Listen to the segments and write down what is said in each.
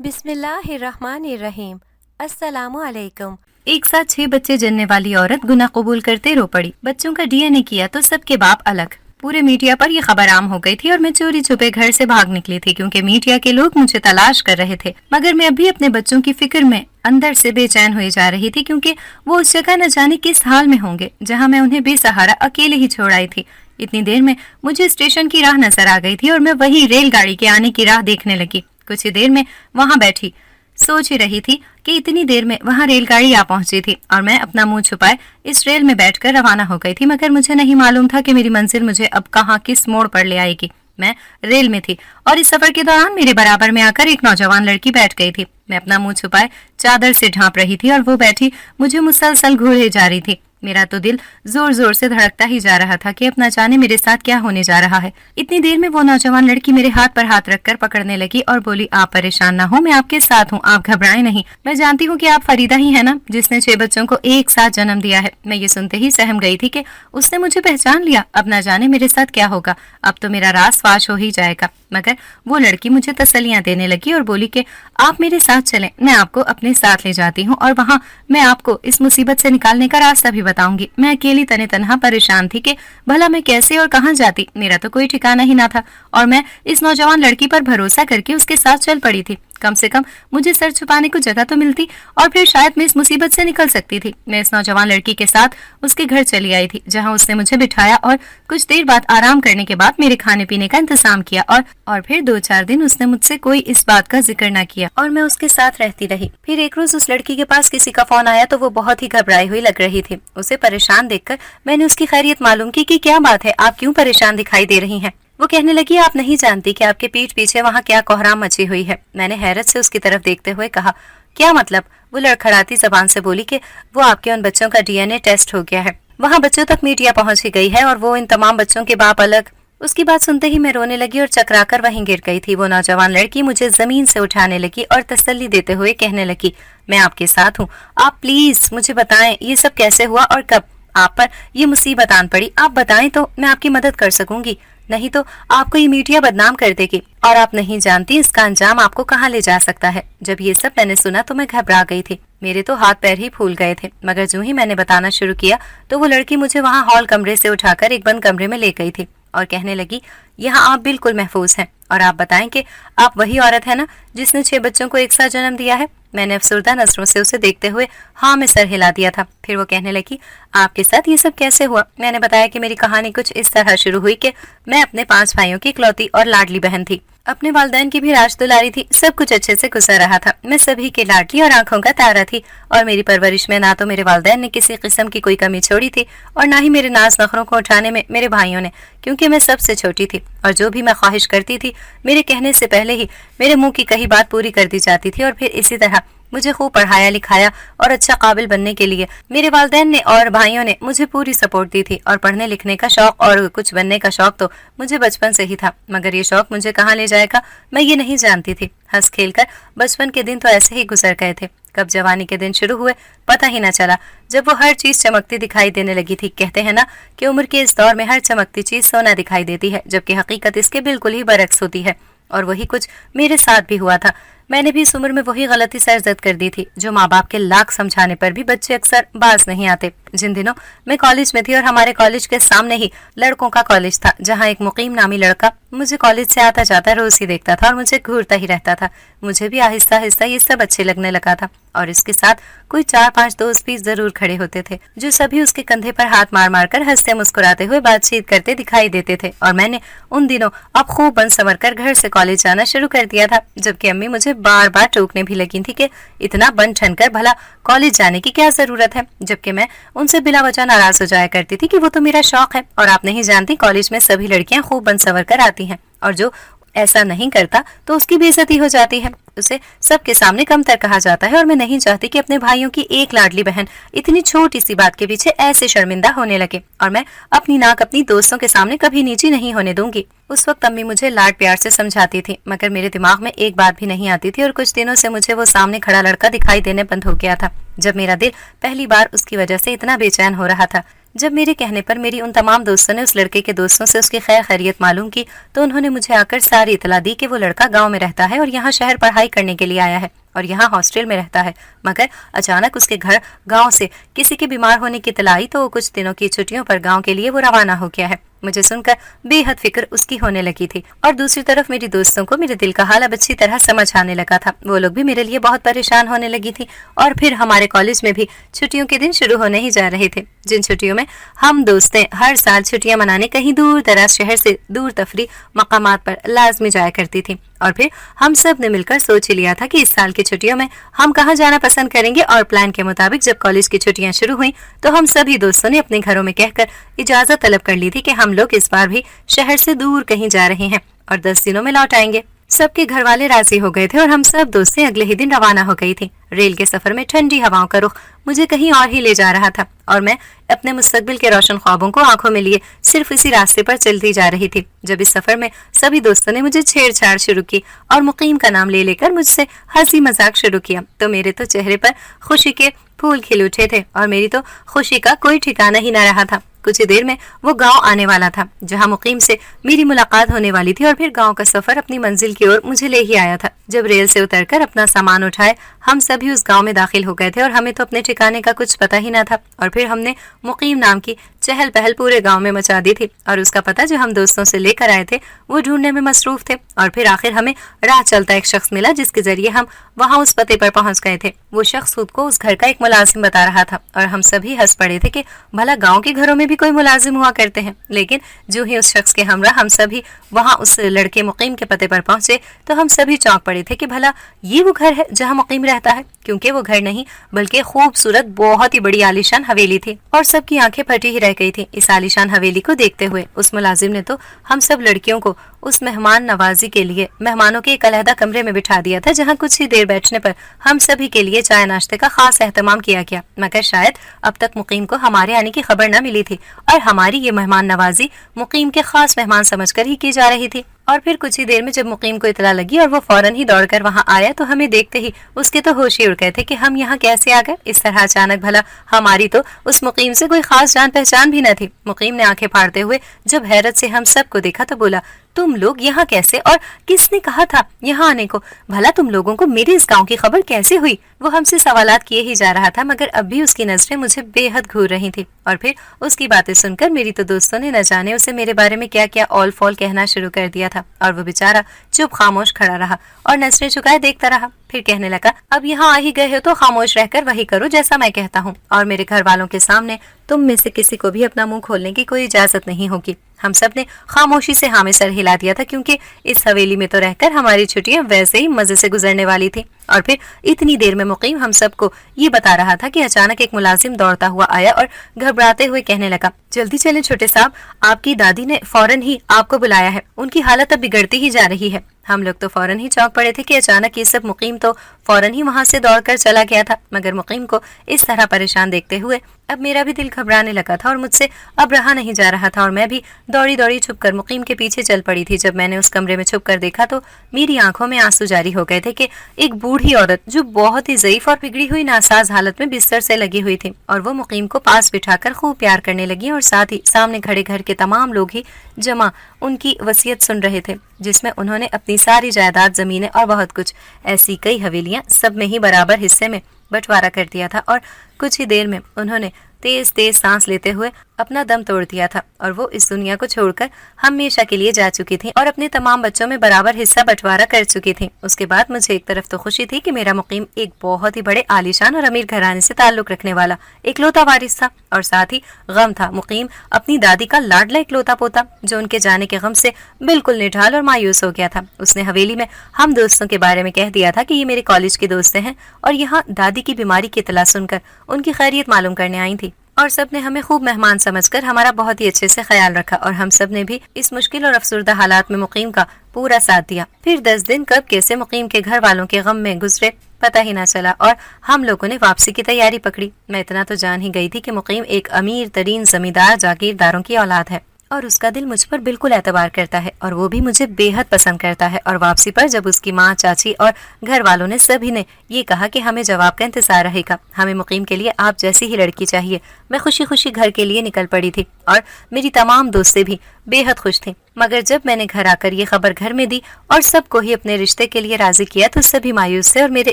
बिस्मिल्लाहिर्रहमानिर्रहीम। अस्सलामु अलैकुम। एक साथ 6 बच्चे जनने वाली औरत गुनाह कबूल करते रो पड़ी। बच्चों का डीएनए किया तो सबके बाप अलग। पूरे मीडिया पर ये खबर आम हो गई थी और मैं चोरी छुपे घर से भाग निकली थी क्योंकि मीडिया के लोग मुझे तलाश कर रहे थे। मगर मैं अभी अपने बच्चों की फिक्र में अंदर से बेचैन हुई जा रही थी क्योंकि वो उस जगह न जाने किस हाल में होंगे जहाँ मैं उन्हें बेसहारा अकेले ही छोड़ आई थी। इतनी देर में मुझे स्टेशन की राह नजर आ गई थी और मैं वही रेलगाड़ी के आने की राह देखने लगी। कुछ ही देर में वहां बैठी सोच ही रही थी कि इतनी देर में वहां रेलगाड़ी आ पहुंची थी और मैं अपना मुंह छुपाए इस रेल में बैठकर रवाना हो गई थी। मगर मुझे नहीं मालूम था कि मेरी मंजिल मुझे अब कहाँ किस मोड़ पर ले आएगी। मैं रेल में थी और इस सफर के दौरान मेरे बराबर में आकर एक नौजवान लड़की बैठ गई थी। मैं अपना मुंह छुपाए चादर से ढांप रही थी और वो बैठी मुझे मुसलसल घूरे जा रही थी। मेरा तो दिल जोर जोर से धड़कता ही जा रहा था कि अब न जाने मेरे साथ क्या होने जा रहा है। इतनी देर में वो नौजवान लड़की मेरे हाथ पर हाथ रखकर पकड़ने लगी और बोली, आप परेशान ना हो, मैं आपके साथ हूँ, आप घबराएं नहीं। मैं जानती हूँ कि आप फरीदा ही है ना जिसने 6 बच्चों को एक साथ जन्म दिया है। मैं ये सुनते ही सहम गई थी कि उसने मुझे पहचान लिया। अब न जाने मेरे साथ क्या होगा, अब तो मेरा राज फाश हो ही जाएगा। मगर वो लड़की मुझे तसल्लियां देने लगी और बोली कि आप मेरे साथ चलें, मैं आपको अपने साथ ले जाती हूँ और वहाँ मैं आपको इस मुसीबत से निकालने का रास्ता भी बताऊंगी। मैं अकेली तने तनहा परेशान थी कि भला मैं कैसे और कहाँ जाती। मेरा तो कोई ठिकाना ही ना था और मैं इस नौजवान लड़की पर भरोसा करके उसके साथ चल पड़ी थी। कम से कम मुझे सर छुपाने को जगह तो मिलती और फिर शायद मैं इस मुसीबत से निकल सकती थी। मैं इस नौजवान लड़की के साथ उसके घर चली आई थी जहां उसने मुझे बिठाया और कुछ देर बाद आराम करने के बाद मेरे खाने पीने का इंतजाम किया और फिर 2-4 दिन उसने मुझसे कोई इस बात का जिक्र न किया और मैं उसके साथ रहती रही। फिर एक रोज उस लड़की के पास किसी का फोन आया तो वो बहुत ही घबराई हुई लग रही थी। उसे परेशान देखकर मैंने उसकी खैरियत मालूम की कि क्या बात है, आप क्यों परेशान दिखाई दे रही हैं। वो कहने लगी, आप नहीं जानती कि आपके पीठ पीछे वहाँ क्या कोहराम मची हुई है। मैंने हैरत से उसकी तरफ देखते हुए कहा, क्या मतलब? वो लड़खड़ाती जबान से बोली कि वो आपके उन बच्चों का डीएनए टेस्ट हो गया है। वहाँ बच्चों तक मीडिया पहुंच ही गई है और वो इन तमाम बच्चों के बाप अलग। उसकी बात सुनते ही मैं रोने लगी और चकराकर वहीं गिर गई थी। वो नौजवान लड़की मुझे जमीन से उठाने लगी और तसल्ली देते हुए कहने लगी, मैं आपके साथ हूँ, आप प्लीज मुझे बताएं ये सब कैसे हुआ और कब आप पर ये मुसीबत आन पड़ी। आप बताएं तो मैं आपकी मदद कर सकूंगी, नहीं तो आपको ये मीडिया बदनाम कर देगी और आप नहीं जानती इसका अंजाम आपको कहाँ ले जा सकता है। जब ये सब मैंने सुना तो मैं घबरा गई थी, मेरे तो हाथ पैर ही फूल गए थे। मगर जो ही मैंने बताना शुरू किया तो वो लड़की मुझे वहाँ हॉल कमरे से उठाकर एक बंद कमरे में ले गई थी और कहने लगी, यहाँ आप बिल्कुल महफूज हैं और आप बताएं कि आप वही औरत है ना जिसने 6 बच्चों को एक साथ जन्म दिया है। मैंने अफसरदा नजरों से उसे देखते हुए हाँ में सर हिला दिया था। फिर वो कहने लगी, आपके साथ ये सब कैसे हुआ? मैंने बताया कि मेरी कहानी कुछ इस तरह शुरू हुई कि मैं अपने 5 भाइयों की इकलौती और लाडली बहन थी। अपने वालिदैन की भी राज दुलारी थी। सब कुछ अच्छे से गुजर रहा था। मैं सभी की लाडली और आंखों का तारा थी और मेरी परवरिश में ना तो मेरे वालिदैन ने किसी किस्म की कोई कमी छोड़ी थी और ना ही मेरे नाज नखरों को उठाने में मेरे भाइयों ने, क्योंकि मैं सबसे छोटी थी और जो भी मैं ख्वाहिश करती थी मेरे कहने से पहले ही मेरे मुंह की कही बात पूरी कर दी जाती थी। और फिर इसी तरह मुझे खूब पढ़ाया लिखाया और अच्छा काबिल बनने के लिए मेरे वालिदैन ने और भाइयों ने मुझे पूरी सपोर्ट दी थी। और पढ़ने लिखने का शौक और कुछ बनने का शौक तो मुझे बचपन से ही था, मगर ये शौक मुझे कहाँ ले जाएगा मैं ये नहीं जानती थी। हंस खेल कर बचपन के दिन तो ऐसे ही गुजर गए थे। कब जवानी के दिन शुरू हुए पता ही न चला, जब वो हर चीज चमकती दिखाई देने लगी थी। कहते हैं ना कि उम्र के इस दौर में हर चमकती चीज सोना दिखाई देती है, जबकि हकीकत इसके बिल्कुल ही बरक्स होती है। और वही कुछ मेरे साथ भी हुआ था। मैंने भी इस उम्र में वही गलती सरजद कर दी थी जो माँ बाप के लाख समझाने पर भी बच्चे अक्सर बाज नहीं आते। जिन दिनों मैं कॉलेज में थी और हमारे कॉलेज के सामने ही लड़कों का कॉलेज था, जहाँ एक मुकीम नामी लड़का मुझे कॉलेज से आता जाता रोज ही देखता था और मुझे घूरता ही रहता था। मुझे भी आहिस्ता आहिस्ता ये सब अच्छे लगने लगा था और इसके साथ कोई 4-5 दोस्त भी जरूर खड़े होते थे जो सभी उसके कंधे पर हाथ मार मार कर हंसते मुस्कुराते हुए बातचीत करते दिखाई देते थे। और मैंने उन दिनों अब खूब बन संवर कर घर से कॉलेज जाना शुरू कर दिया था, जबकि अम्मी मुझे बार बार टोकने भी लगी थी कि इतना बन ठन कर भला कॉलेज जाने की क्या जरूरत है। जबकि मैं उनसे बिला वजह नाराज हो जाया करती थी कि वो तो मेरा शौक है और आप नहीं जानती कॉलेज में सभी लड़कियां खूब बन संवर कर आती हैं और जो ऐसा नहीं करता तो उसकी बेइज्जती हो जाती है, उसे सबके सामने कमतर कहा जाता है। और मैं नहीं चाहती कि अपने भाइयों की एक लाडली बहन इतनी छोटी सी बात के पीछे ऐसे शर्मिंदा होने लगे और मैं अपनी नाक अपनी दोस्तों के सामने कभी नीची नहीं होने दूंगी। उस वक्त अम्मी मुझे लाड प्यार से समझाती थी, मगर मेरे दिमाग में एक बात भी नहीं आती थी और कुछ दिनों से मुझे वो सामने खड़ा लड़का दिखाई देने बंद हो गया था, जब मेरा दिल पहली बार उसकी वजह से इतना बेचैन हो रहा था। جب میرے کہنے پر میری ان تمام دوستوں نے اس لڑکے کے دوستوں سے اس کی خیر خیریت معلوم کی تو انہوں نے مجھے آ کر ساری اطلاع دی کہ وہ لڑکا گاؤں میں رہتا ہے اور یہاں شہر پڑھائی کرنے کے لیے آیا ہے اور یہاں ہاسٹل میں رہتا ہے، مگر اچانک اس کے گھر گاؤں سے کسی کے بیمار ہونے کی اطلاع آئی تو وہ کچھ دنوں کی چھٹیوں پر گاؤں کے لیے وہ روانہ ہو گیا ہے۔ مجھے سن کر بے حد فکر اس کی ہونے لگی تھی اور دوسری طرف میری دوستوں کو میرے دل کا حال اب اچھی طرح سمجھ آنے لگا تھا۔ وہ لوگ بھی میرے لیے بہت پریشان ہونے لگی تھی اور پھر ہمارے کالج میں بھی چھٹیوں کے دن شروع ہونے ہی جا رہے تھے، جن چھٹیوں میں ہم دوستیں ہر سال چھٹیاں منانے کہیں دور دراز شہر سے دور تفریح مقامات پر لازمی جایا کرتی تھی۔ اور پھر ہم سب نے مل کر سوچ ہی لیا تھا کہ اس سال کی چھٹیوں میں ہم کہاں جانا پسند کریں گے، اور پلان کے مطابق جب کالج کی چھٹیاں شروع ہوئیں تو ہم سبھی دوستوں نے اپنے گھروں میں کہہ کر اجازت طلب کر لی تھی کہ ہم لوگ اس بار بھی شہر سے دور کہیں جا رہے ہیں اور 10 دنوں میں لوٹ آئیں گے۔ سب کے گھر والے راضی ہو گئے تھے اور ہم سب دوستیں اگلے ہی دن روانہ ہو گئی تھی۔ ریل کے سفر میں ٹھنڈی ہواؤں کا رخ مجھے کہیں اور ہی لے جا رہا تھا اور میں اپنے مستقبل کے روشن خوابوں کو آنکھوں میں لیے صرف اسی راستے پر چلتی جا رہی تھی جب اس سفر میں سبھی دوستوں نے مجھے چھیڑ چھاڑ شروع کی اور مقیم کا نام لے لے کر مجھ سے ہنسی مذاق شروع کیا تو میرے تو چہرے پر خوشی کے پھول کھل اٹھے تھے اور میری تو خوشی کا کوئی ٹھکانہ ہی نہ رہا تھا۔ کچھ ہی دیر میں وہ گاؤں آنے والا تھا جہاں مقیم سے میری ملاقات ہونے والی تھی اور پھر گاؤں کا سفر اپنی منزل کی اور مجھے لے ہی آیا تھا۔ جب ریل سے اتر کر اپنا سامان اٹھائے ہم سبھی اس گاؤں میں داخل ہو گئے تھے اور ہمیں تو اپنے ٹھکانے کا کچھ پتہ ہی نہ تھا اور پھر ہم نے مقیم نام کی چہل پہل پورے گاؤں میں مچا دی تھی اور اس کا پتہ جو ہم دوستوں سے لے کر آئے تھے وہ ڈھونڈنے میں مصروف تھے اور پھر آخر ہمیں راہ چلتا ایک شخص ملا جس کے ذریعے ہم وہاں اس پتے پر پہنچ گئے تھے۔ وہ شخص خود کو اس گھر کا ایک ملازم بتا رہا تھا اور ہم سبھی ہنس پڑے تھے کہ بھلا گاؤں کے گھروں میں بھی کوئی ملازم ہوا کرتے ہیں، لیکن جو ہی اس شخص کے ہمراہ ہم سبھی وہاں اس لڑکے مقیم کے پتے پر پہنچے تو ہم سبھی چونک پڑے تھے کہ بھلا یہ وہ گھر ہے جہاں مقیم رہتا ہے، کیونکہ وہ گھر نہیں بلکہ خوبصورت بہت ہی بڑی عالیشان حویلی تھی اور سب کی آنکھیں پھٹی ہی رہ گئی تھی اس عالیشان حویلی کو دیکھتے ہوئے۔ اس ملازم نے تو ہم سب لڑکیوں کو اس مہمان نوازی کے لیے مہمانوں کے ایک علیحدہ کمرے میں بٹھا دیا تھا جہاں کچھ ہی دیر بیٹھنے پر ہم سبھی کے لیے چائے ناشتے کا خاص اہتمام کیا گیا، مگر شاید اب تک مقیم کو ہمارے آنے کی خبر نہ ملی تھی اور ہماری یہ مہمان نوازی مقیم کے خاص مہمان سمجھ کر ہی کی جا رہی تھی۔ اور پھر کچھ ہی دیر میں جب مقیم کو اطلاع لگی اور وہ فوراً ہی دوڑ کر وہاں آیا تو ہمیں دیکھتے ہی اس کے تو ہوش ہی اڑ گئے تھے کہ ہم یہاں کیسے آ گئے اس طرح اچانک۔ بھلا ہماری تو اس مقیم سے کوئی خاص جان پہچان بھی نہ تھی۔ مقیم نے آنکھیں پھاڑتے ہوئے جب حیرت سے ہم سب کو دیکھا تو بولا، تم لوگ یہاں کیسے اور کس نے کہا تھا یہاں آنے کو؟ بھلا تم لوگوں کو میرے اس گاؤں کی خبر کیسے ہوئی؟ وہ ہم سے سوالات کیے ہی جا رہا تھا مگر اب بھی اس کی نظریں مجھے بے حد گھور رہی تھی اور پھر اس کی باتیں سن کر میری تو دوستوں نے نہ جانے اسے میرے بارے میں کیا کیا اول فول کہنا شروع کر دیا تھا اور وہ بیچارہ چپ خاموش کھڑا رہا اور نظریں چکائے دیکھتا رہا۔ پھر کہنے لگا، اب یہاں آ ہی گئے ہو تو خاموش رہ کر وہی کرو جیسا میں کہتا ہوں اور میرے گھر والوں کے سامنے تم میں سے کسی کو بھی اپنا منہ کھولنے کی کوئی اجازت نہیں ہوگی۔ ہم سب نے خاموشی سے ہاں میں سر ہلا دیا تھا کیونکہ اس حویلی میں تو رہ کر ہماری چھٹیاں ویسے ہی مزے سے گزرنے والی تھی۔ اور پھر اتنی دیر میں مقیم ہم سب کو یہ بتا رہا تھا کہ اچانک ایک ملازم دوڑتا ہوا آیا اور گھبراتے ہوئے کہنے لگا، جلدی چلیں چھوٹے صاحب، آپ کی دادی نے فوراً ہی آپ کو بلایا ہے، ان کی حالت اب بگڑتی ہی جا رہی ہے۔ ہم لوگ تو فوراً ہی چونک پڑے تھے کہ اچانک یہ سب مقیم تو فوراً ہی وہاں سے دوڑ کر چلا گیا تھا مگر مقیم کو اس طرح پریشان دیکھتے ہوئے اب میرا بھی دل گھبرانے لگا تھا اور مجھ سے اب رہا نہیں جا رہا تھا اور میں بھی دوڑی دوڑی چھپ کر مقیم کے پیچھے چل پڑی تھی۔ جب میں نے اس کمرے میں چھپ کر دیکھا تو میری آنکھوں میں آنسو جاری ہو گئے تھے کہ ایک بوڑھی عورت جو بہت ہی ضعیف اور بگڑی ہوئی ناساز حالت میں بستر سے لگی ہوئی تھی اور وہ مقیم کو پاس بٹھا کر خوب پیار کرنے لگی اور ساتھ ہی سامنے کھڑے گھر کے تمام لوگ ہی جمع ان کی وصیت سن رہے تھے جس میں انہوں نے اپنی ساری جائیداد، زمینیں اور بہت کچھ ایسی کئی حویلیاں سب میں ہی برابر حصے میں بٹوارا کر دیا تھا اور کچھ ہی دیر میں انہوں نے تیز تیز سانس لیتے ہوئے اپنا دم توڑ دیا تھا اور وہ اس دنیا کو چھوڑ کر ہمیشہ کے لیے جا چکی تھی اور اپنے تمام بچوں میں برابر حصہ بٹوارا کر چکی تھی۔ اس کے بعد مجھے ایک طرف تو خوشی تھی کہ میرا مقیم ایک بہت ہی بڑے عالیشان اور امیر گھرانے سے تعلق رکھنے والا اکلوتا وارث تھا اور ساتھ ہی غم تھا مقیم اپنی دادی کا لاڈلا اکلوتا پوتا جو ان کے جانے کے غم سے بالکل نڈھال اور مایوس ہو گیا تھا۔ اس نے حویلی میں ہم دوستوں کے بارے میں کہہ دیا تھا کہ یہ میرے کالج کے دوست ہیں اور یہاں دادی کی بیماری کی اطلاع سن کر ان کی خیریت معلوم کرنے آئی تھی اور سب نے ہمیں خوب مہمان سمجھ کر ہمارا بہت ہی اچھے سے خیال رکھا اور ہم سب نے بھی اس مشکل اور افسردہ حالات میں مقیم کا پورا ساتھ دیا۔ پھر 10 دن کب کیسے مقیم کے گھر والوں کے غم میں گزرے پتہ ہی نہ چلا اور ہم لوگوں نے واپسی کی تیاری پکڑی۔ میں اتنا تو جان ہی گئی تھی کہ مقیم ایک امیر ترین زمیندار جاگیرداروں کی اولاد ہے اور اس کا دل مجھ پر بالکل اعتبار کرتا ہے اور وہ بھی مجھے بے حد پسند کرتا ہے۔ اور واپسی پر جب اس کی ماں، چاچی اور گھر والوں نے سبھی نے یہ کہا کہ ہمیں جواب کا انتظار رہے گا، ہمیں مقیم کے لیے آپ جیسی ہی لڑکی چاہیے، میں خوشی خوشی گھر کے لیے نکل پڑی تھی اور میری تمام دوستیں بھی بے حد خوش تھیں۔ مگر جب میں نے گھر آ کر یہ خبر گھر میں دی اور سب کو ہی اپنے رشتے کے لیے راضی کیا تو سبھی مایوس تھے اور میرے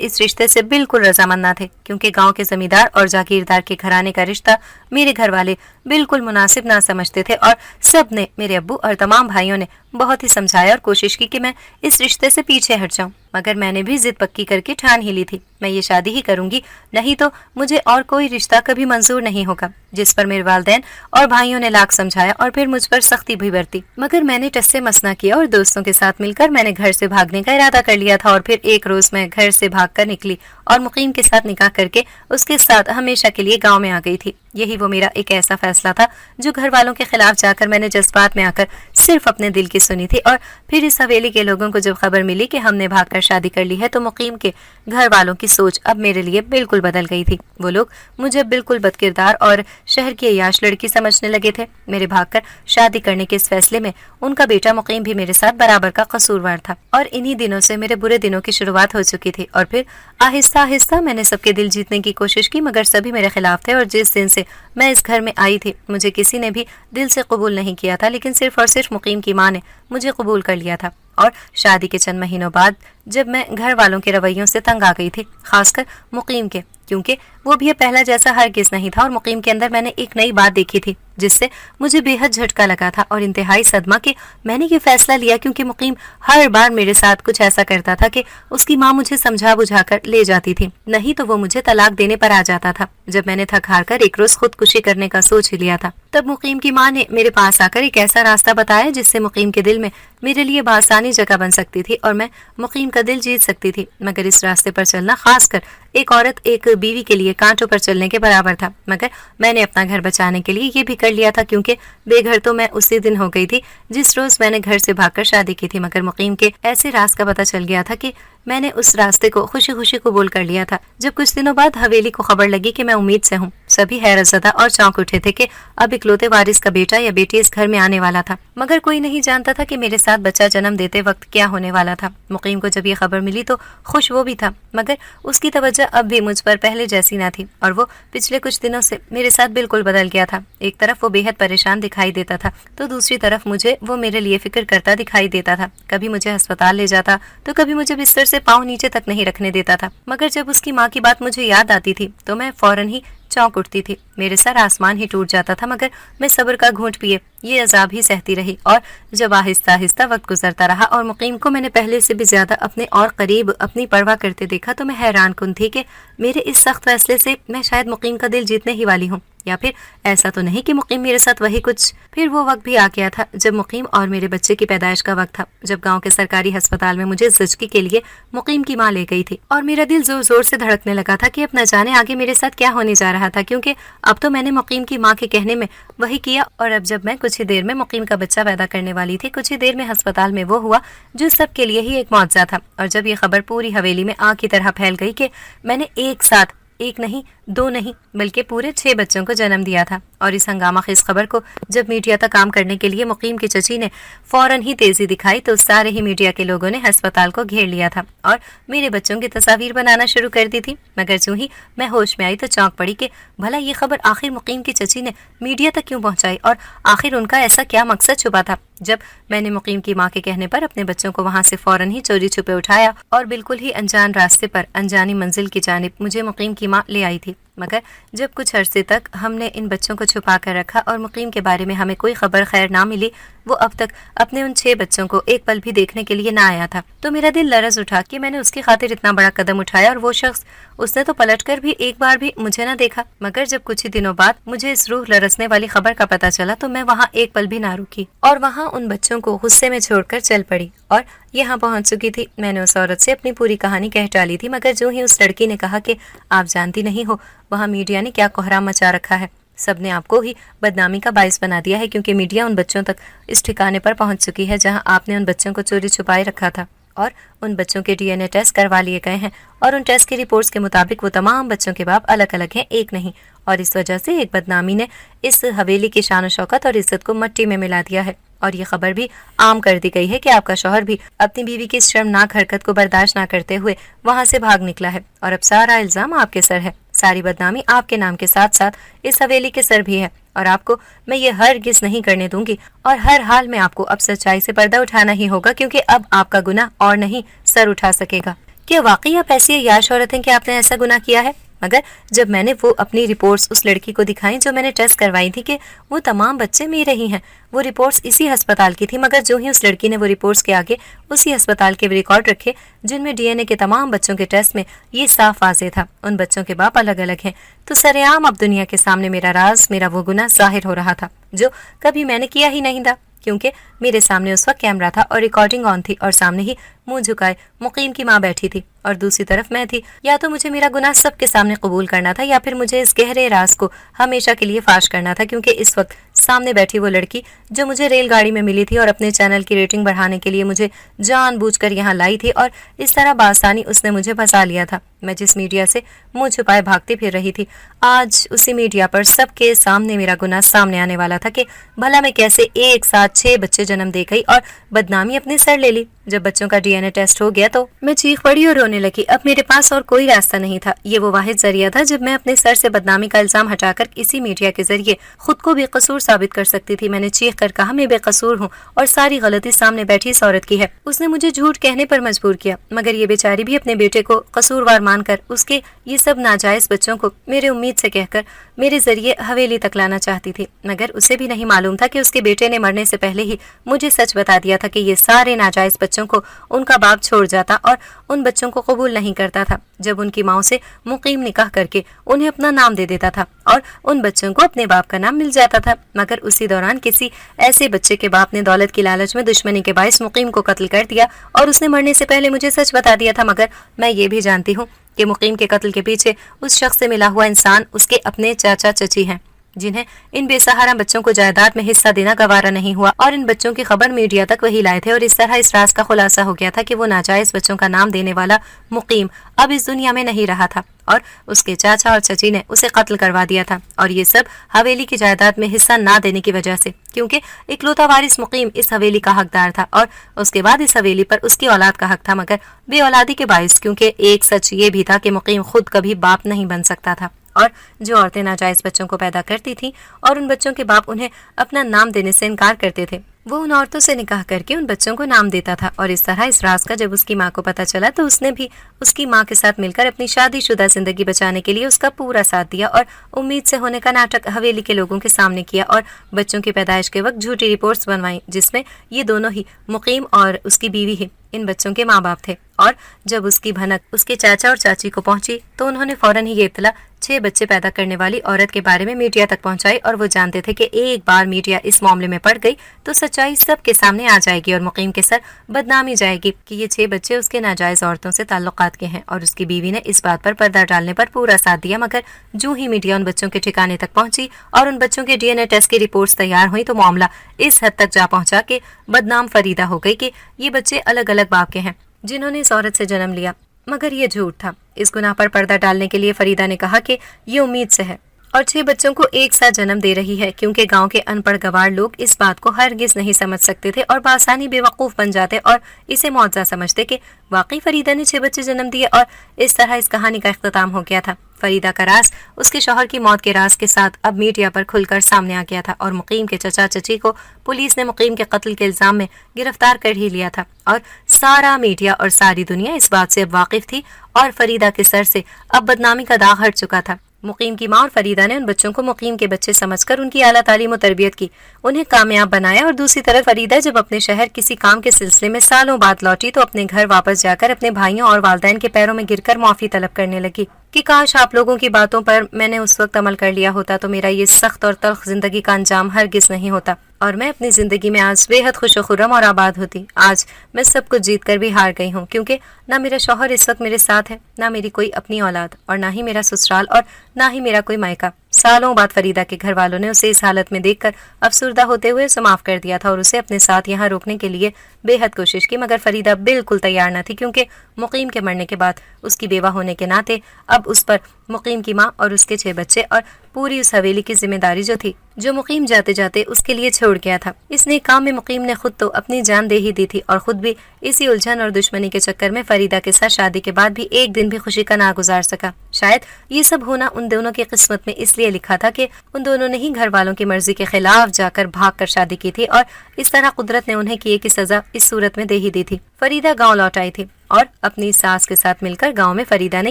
اس رشتے سے بالکل رضامند نہ تھے، کیونکہ گاؤں کے زمیندار اور جاگیردار کے گھرانے کا رشتہ میرے گھر والے بالکل مناسب نہ سمجھتے تھے، اور سب نے، میرے ابو اور تمام بھائیوں نے بہت ہی سمجھایا اور کوشش کی کہ میں اس رشتے سے پیچھے ہٹ جاؤں، مگر میں نے بھی ضد پکی کر کے ٹھان ہی لی تھی، میں یہ شادی ہی کروں گی، نہیں تو مجھے اور کوئی رشتہ کبھی منظور نہیں ہوگا۔ جس پر میرے والدین اور بھائیوں نے لاکھ سمجھایا اور پھر مجھ پر سختی بھی برتی، مگر میں نے ٹس سے مس نہ کیا اور دوستوں کے ساتھ مل کر میں نے گھر سے بھاگنے کا ارادہ کر لیا تھا۔ اور پھر ایک روز میں گھر سے بھاگ کر نکلی اور مقیم کے ساتھ نکاح کر کے اس کے ساتھ ہمیشہ کے لیے گاؤں میں آ گئی تھی۔ یہی وہ میرا ایک ایسا فیصلہ تھا جو گھر والوں کے خلاف جا کر میں نے جذبات میں آ کر صرف اپنے دل کی سنی تھی، اور پھر اس حویلی کے لوگوں کو جب خبر ملی کہ ہم نے بھاگ کر شادی کر لی ہے تو مقیم کے گھر والوں کی سوچ اب میرے لیے بالکل بدل گئی تھی۔ وہ لوگ مجھے بالکل بد کردار اور شہر کی عیاش لڑکی سمجھنے لگے تھے۔ میرے بھاگ کر شادی کرنے کے اس فیصلے میں ان کا بیٹا مقیم بھی میرے ساتھ برابر کا قصوروار تھا، اور انہی دنوں سے میرے برے دنوں کی شروعات ہو چکی تھی۔ اور پھر آہستہ آہستہ میں نے سب کے دل جیتنے کی کوشش کی، مگر سبھی میرے خلاف تھے، اور جس دن سے میں اس گھر میں آئی تھی مجھے کسی نے بھی دل سے قبول نہیں کیا تھا، لیکن صرف اور صرف مقیم کی ماں نے مجھے قبول کر لیا تھا۔ اور شادی کے چند مہینوں بعد جب میں گھر والوں کے رویوں سے تنگ آ گئی تھی، خاص کر مقیم کے، کیونکہ وہ بھی پہلا جیسا ہرگز نہیں تھا، اور مقیم کے اندر میں نے ایک نئی بات دیکھی تھی جس سے مجھے بے حد جھٹکا لگا تھا اور انتہائی صدمہ کہ میں نے یہ فیصلہ لیا کیونکہ مقیم ہر بار میرے ساتھ کچھ ایسا کرتا تھا کہ اس کی ماں مجھے سمجھا بجھا کر لے جاتی تھی، نہیں تو وہ مجھے طلاق دینے پر آ جاتا تھا۔ جب میں نے تھک ہار کر ایک روز خودکشی کرنے کا سوچ ہی لیا تھا، تب مقیم کی ماں نے میرے پاس آ کر ایک ایسا راستہ بتایا جس سے مقیم کے دل میں میرے لیے بآسانی جگہ بن سکتی تھی اور میں مقیم کا دل جیت سکتی تھی۔ مگر اس راستے پر چلنا خاص کر ایک عورت ایک بیوی کے لیے کانٹوں پر چلنے کے برابر تھا، مگر میں نے اپنا گھر بچانے کے لیے یہ بھی کر لیا تھا، کیونکہ بے گھر تو میں اسی دن ہو گئی تھی جس روز میں نے گھر سے بھاگ کر شادی کی تھی۔ مگر مقیم کے ایسے راز کا پتہ چل گیا تھا کہ میں نے اس راستے کو خوشی خوشی قبول کر لیا تھا۔ جب کچھ دنوں بعد حویلی کو خبر لگی کہ میں امید سے ہوں، سبھی حیرت زدہ اور چونک اٹھے تھے کہ اب اکلوتے وارث کا بیٹا یا بیٹی اس گھر میں آنے والا تھا، مگر کوئی نہیں جانتا تھا کہ میرے ساتھ بچہ جنم دیتے وقت کیا ہونے والا تھا۔ مقیم کو جب یہ خبر ملی تو خوش وہ بھی تھا، مگر اس کی توجہ اب بھی مجھ پر پہلے جیسی نہ تھی، اور وہ پچھلے کچھ دنوں سے میرے ساتھ بالکل بدل گیا تھا۔ ایک طرف وہ بے حد پریشان دکھائی دیتا تھا تو دوسری طرف مجھے وہ میرے لیے فکر کرتا دکھائی دیتا تھا۔ کبھی مجھے ہسپتال لے جاتا تو کبھی مجھے بستر سے پاؤں نیچے تک نہیں رکھنے دیتا تھا، مگر جب اس کی ماں کی بات مجھے یاد آتی تھی تو میں فوراً ہی چونک اٹھتی تھی، میرے سر آسمان ہی ٹوٹ جاتا تھا، مگر میں صبر کا گھونٹ پیے یہ عذاب ہی سہتی رہی۔ اور جب آہستہ آہستہ وقت گزرتا رہا اور مقیم کو میں نے پہلے سے بھی زیادہ اپنے اور قریب اپنی پرواہ کرتے دیکھا تو میں حیران کن تھی کہ میرے اس سخت فیصلے سے میں شاید مقیم کا دل جیتنے ہی والی ہوں، یا پھر ایسا تو نہیں کہ مقیم میرے ساتھ وہی کچھ۔ پھر وہ وقت بھی آ گیا تھا جب مقیم اور میرے بچے کی پیدائش کا وقت تھا، جب گاؤں کے سرکاری ہسپتال میں مجھے زچگی کے لیے مقیم کی ماں لے گئی تھی، اور میرا دل زور زور سے دھڑکنے لگا تھا کہ اب نہ جانے آگے میرے ساتھ کیا ہونے جا رہا تھا، کیونکہ اب تو میں نے مقیم کی ماں کے کہنے میں وہی کیا، اور اب جب میں کچھ ہی دیر میں مقیم کا بچہ پیدا کرنے والی تھی، کچھ ہی دیر میں ہسپتال میں وہ ہوا جو سب کے لیے ہی ایک معجزہ تھا۔ اور جب یہ خبر پوری حویلی میں آگ کی طرح پھیل گئی کہ میں نے ایک ساتھ ایک نہیں، دو نہیں، بلکہ پورے 6 بچوں کو جنم دیا تھا، اور اس ہنگامہ خیز خبر کو جب میڈیا تک عام کرنے کے لیے مقیم کی چچی نے فوراً ہی تیزی دکھائی تو سارے ہی میڈیا کے لوگوں نے ہسپتال کو گھیر لیا تھا اور میرے بچوں کی تصاویر بنانا شروع کر دی تھی۔ مگر جو ہی میں ہوش میں آئی تو چونک پڑی کہ بھلا یہ خبر آخر مقیم کی چچی نے میڈیا تک کیوں پہنچائی، اور آخر ان کا ایسا کیا مقصد چھپا تھا۔ جب میں نے مقیم کی ماں کے کہنے پر اپنے بچوں کو وہاں سے فوراً ہی چوری چھپے اٹھایا اور بالکل ہی انجان راستے پر انجانی منزل کی جانب مجھے مقیم کی ماں لے آئی تھی، مگر جب کچھ عرصے تک ہم نے ان بچوں کو چھپا کر رکھا اور مقیم کے بارے میں ہمیں کوئی خبر خیر نہ ملی، وہ اب تک اپنے ان 6 بچوں کو ایک پل بھی دیکھنے کے لیے نہ آیا تھا، تو میرا دل لرز اٹھا کہ میں نے اس کی خاطر اتنا بڑا قدم اٹھایا، اور وہ شخص اس نے تو پلٹ کر بھی ایک بار بھی مجھے نہ دیکھا۔ مگر جب کچھ ہی دنوں بعد مجھے اس روح لرزنے والی خبر کا پتہ چلا تو میں وہاں ایک پل بھی نہ رکی اور وہاں ان بچوں کو غصے میں چھوڑ کر چل پڑی اور یہاں پہنچ چکی تھی۔ میں نے اس عورت سے اپنی پوری کہانی کہہ ڈالی تھی، مگر جو ہی اس لڑکی نے کہا کہ آپ جانتی نہیں ہو وہاں میڈیا نے کیا کوہرام مچا رکھا ہے، سب نے آپ کو ہی بدنامی کا باعث بنا دیا ہے، کیونکہ میڈیا ان بچوں تک اس ٹھکانے پر پہنچ چکی ہے جہاں آپ نے ان بچوں کو چوری چھپائے رکھا تھا، और उन बच्चों के DNA टेस्ट करवा लिए गए हैं और उन टेस्ट की रिपोर्ट्स के मुताबिक वो तमाम बच्चों के बाप अलग अलग हैं, एक नहीं। और इस वजह से एक बदनामी ने इस हवेली की शान शौकत और इज्जत को मिट्टी में मिला दिया है। और ये खबर भी आम कर दी गई है कि आपका शौहर भी अपनी बीवी की इस शर्मनाक हरकत को बर्दाश्त न करते हुए वहां से भाग निकला है और अब सारा इल्जाम आपके सर है। सारी बदनामी आपके नाम के साथ साथ इस हवेली के सर भी है और आपको मैं ये हरगिज़ नहीं करने दूंगी और हर हाल में आपको अब सच्चाई से पर्दा उठाना ही होगा, क्योंकि अब आपका गुनाह और नहीं सर उठा सकेगा। क्या वाकई आप ऐसी अय्याश औरत हैं कि आपने ऐसा गुनाह किया है? मगर जब मैंने वो अपनी रिपोर्ट्स उस लड़की को दिखाई जो मैंने टेस्ट करवाई थी कि वो तमाम बच्चे मेरे ही हैं, वो रिपोर्ट्स इसी अस्पताल की थी, मगर जो ही उस लड़की ने वो रिपोर्ट्स के आगे उसी अस्पताल के रिकॉर्ड रखे जिनमें DNA के तमाम बच्चों के टेस्ट में ये साफ वाज़ेह था उन बच्चों के बाप अलग अलग हैं, तो सरेआम अब दुनिया के सामने मेरा राज, मेरा वो गुनाह जाहिर हो रहा था जो कभी मैंने किया ही नहीं था, क्योंकि मेरे सामने उस वक्त कैमरा था और रिकॉर्डिंग ऑन थी और सामने ही मुंह झुकाए मुकीम की माँ बैठी थी और दूसरी तरफ मैं थी। या तो मुझे मेरा गुनाह सबके सामने कबूल करना था या फिर मुझे इस गहरे राज को हमेशा के लिए फाश करना था, क्योंकि इस वक्त सामने बैठी वो लड़की जो मुझे रेलगाड़ी में मिली थी और अपने चैनल की रेटिंग बढ़ाने के लिए मुझे जानबूझकर यहाँ लाई थी और इस तरह बासानी उसने मुझे फंसा लिया था। मैं जिस मीडिया से मुंह छुपाए भागती फिर रही थी, आज उसी मीडिया पर सबके सामने मेरा गुनाह सामने आने वाला था कि भला मैं कैसे एक साथ 6 बच्चे जन्म दे गई और बदनामी अपने सर ले ली। जब बच्चों का DNA टेस्ट हो गया तो मैं चीख पड़ी और रोने लगी। अब मेरे पास और कोई रास्ता नहीं था, ये वो वाहिद जरिया था जब मैं अपने सर से बदनामी का इल्जाम हटाकर इसी मीडिया के जरिए खुद को बेकसूर साबित कर सकती थी। मैंने चीख कर कहा मैं बेकसूर हूँ और सारी गलती सामने बैठी इस औरत की है, उसने मुझे झूठ कहने पर मजबूर किया। मगर ये बेचारी भी अपने बेटे को कसूरवार मानकर उसके ये सब नाजायज बच्चों को मेरे उम्मीद से कहकर मेरे जरिए हवेली तक लाना चाहती थी। मगर उसे भी नहीं मालूम था कि उसके बेटे ने मरने से पहले ही मुझे सच बता दिया था कि ये सारे नाजायज बच्चों को उनका बाप छोड़ जाता और उन बच्चों को कबूल नहीं करता था जब उनकी माँ से मुकीम निकाह करके उन्हें अपना नाम दे देता था और उन बच्चों को अपने बाप का नाम मिल जाता था। मगर उसी दौरान किसी ऐसे बच्चे के बाप ने दौलत की लालच में दुश्मनी के बायस मुकीम को कत्ल कर दिया और उसने मरने से पहले मुझे सच बता दिया था। मगर मैं ये भी जानती हूँ कि मुकीम के कत्ल के पीछे उस शख्स से मिला हुआ इंसान उसके अपने चाचा चची हैं, जिन्हें इन बेसहारा बच्चों को जायदाद में हिस्सा देना गवारा नहीं हुआ और इन बच्चों की खबर मीडिया तक वही लाए थे और इस तरह इस राज का खुलासा हो गया था कि वो नाजायज बच्चों का नाम देने वाला मुकीम अब इस दुनिया में नहीं रहा था और उसके चाचा और चची ने उसे कत्ल करवा दिया था। और ये सब हवेली की जायदाद में हिस्सा ना देने की वजह से, क्योंकि इकलौता वारिस मुकीम इस हवेली का हकदार था और उसके बाद इस हवेली पर उसकी औलाद का हक था, मगर बेऔलादी के बायस, क्योंकि एक सच ये भी था कि मुकीम खुद कभी बाप नहीं बन सकता था और जो औरतें नाजायज बच्चों को पैदा करती थीं और उन बच्चों के बाप उन्हें अपना नाम देने से इनकार करते थे, वो उन औरतों से निकाह करके उन बच्चों को नाम देता था। और इस तरह इस राज का जब उसकी माँ को पता चला तो उसने भी उसकी माँ के साथ मिलकर अपनी शादीशुदा जिंदगी बचाने के लिए उसका पूरा साथ दिया और उम्मीद से होने का नाटक हवेली के लोगों के सामने किया और बच्चों की पैदाइश के वक्त झूठी रिपोर्ट्स बनवाई जिसमें ये दोनों ही मुकीम और उसकी बीवी ही इन बच्चों के माँ बाप थे। और जब उसकी भनक उसके चाचा और चाची को पहुंची तो उन्होंने फौरन ही ये इत्तला 6 बच्चे पैदा करने वाली औरत के बारे में मीडिया तक पहुंचाई और वो जानते थे कि एक बार मीडिया इस मामले में पड़ गई तो सच्चाई सबके सामने आ जाएगी और मुकीम के सर बदनामी जाएगी कि ये 6 बच्चे उसके नाजायज औरतों से ताल्लुकात के हैं। और उसकी बीवी ने इस बात पर पर्दा डालने पर पूरा साथ दिया, मगर जो ही मीडिया उन बच्चों के ठिकाने तक पहुंची और उन बच्चों के DNA टेस्ट की रिपोर्ट्स तैयार हुई तो मामला इस हद तक जा पहुंचा कि बदनाम फरीदा हो गई कि ये बच्चे अलग अलग बाप के हैं जिन्होंने इस औरत से जन्म लिया। मगर ये झूठ था। इस गुनाह पर पर्दा डालने के लिए फरीदा ने कहा कि ये उम्मीद से है और 6 बच्चों को एक साथ जन्म दे रही है, क्योंकि गांव के अनपढ़ गवार लोग इस बात को हरगिज नहीं समझ सकते थे और बासानी बेवकूफ बन जाते और इसे मुआवजा समझते कि वाकई फरीदा ने 6 बच्चे जन्म दिए। और इस तरह इस कहानी का इख्तिताम हो गया था। फरीदा का राज उसके शौहर की मौत के राज के साथ अब मीडिया पर खुलकर सामने आ गया था और मुकीम के चचा चची को पुलिस ने मुकीम के कत्ल के इल्जाम में गिरफ्तार कर ही लिया था और सारा मीडिया और सारी दुनिया इस बात से अब वाकिफ थी और फरीदा के सर से अब बदनामी का दाग हट चुका था। मुकीम की माँ और फरीदा ने उन बच्चों को मुकीम के बच्चे समझकर उनकी आला तालीम और तरबियत की, उन्हें कामयाब बनाया। और दूसरी तरफ फरीदा जब अपने शहर किसी काम के सिलसिले में सालों बाद लौटी तो अपने घर वापस जाकर अपने भाइयों और वालिदैन के पैरों में गिरकर माफी तलब करने लगी कि काश आप लोगों की बातों पर मैंने उस वक्त अमल कर लिया होता तो मेरा ये सख्त और तल्ख जिंदगी का अंजाम हरगिज नहीं होता और मैं अपनी जिंदगी में आज बेहद खुश खुर्रम और आबाद होती। आज मैं सब कुछ जीत कर भी हार गई हूँ, क्योंकि ना मेरा शौहर इस वक्त मेरे साथ है, ना मेरी कोई अपनी औलाद और ना ही मेरा ससुराल और ना ही मेरा कोई मायका। सालों बाद फरीदा के घर वालों ने उसे इस हालत में देखकर अफसुर्दा होते हुए उसे माफ कर दिया था और उसे अपने साथ यहाँ रोकने के लिए बेहद कोशिश की, मगर फरीदा बिल्कुल तैयार न थी, क्योंकि मुकीम के मरने के बाद उसकी बेवा होने के नाते अब उस पर मुकीम की माँ और उसके 6 बच्चे और पूरी उस हवेली की जिम्मेदारी जो थी, जो मुकीम जाते जाते उसके लिए छोड़ गया था। इस नेक काम में मुकीम ने खुद तो अपनी जान दे ही दी थी और खुद भी इसी उलझन और दुश्मनी के चक्कर में फरीदा के साथ शादी के बाद भी एक दिन भी खुशी का ना गुजार सका। शायद ये सब होना उन दोनों की किस्मत में इसलिए लिखा था कि उन दोनों ने ही घर वालों की मर्जी के खिलाफ जाकर भाग कर शादी की थी और इस तरह कुदरत ने उन्हें किए की सजा इस सूरत में दे ही दी थी। फरीदा गाँव लौट आई थी और अपनी सास के साथ मिलकर गांव में फरीदा ने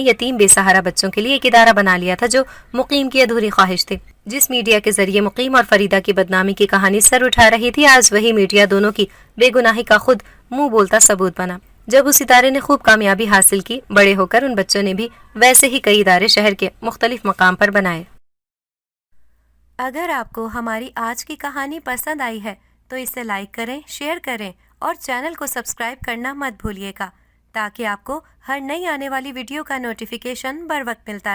यतीम बेसहारा बच्चों के लिए एक इदारा बना लिया था, जो मुकीम की अधूरी ख्वाहिश थी। जिस मीडिया के जरिए मुकीम और फरीदा की बदनामी की कहानी सर उठा रही थी, आज वही मीडिया दोनों की बेगुनाही का खुद मुंह बोलता सबूत बना। जब उस इदारे ने खूब कामयाबी हासिल की, बड़े होकर उन बच्चों ने भी वैसे ही कई इदारे शहर के मुख्तलिफ मकाम पर बनाए। अगर आपको हमारी आज की कहानी पसंद आई है तो इसे लाइक करें, शेयर करें और चैनल को सब्सक्राइब करना मत भूलिएगा, ताकि आपको हर नई आने वाली वीडियो का नोटिफिकेशन बर वक्त मिलता रहे।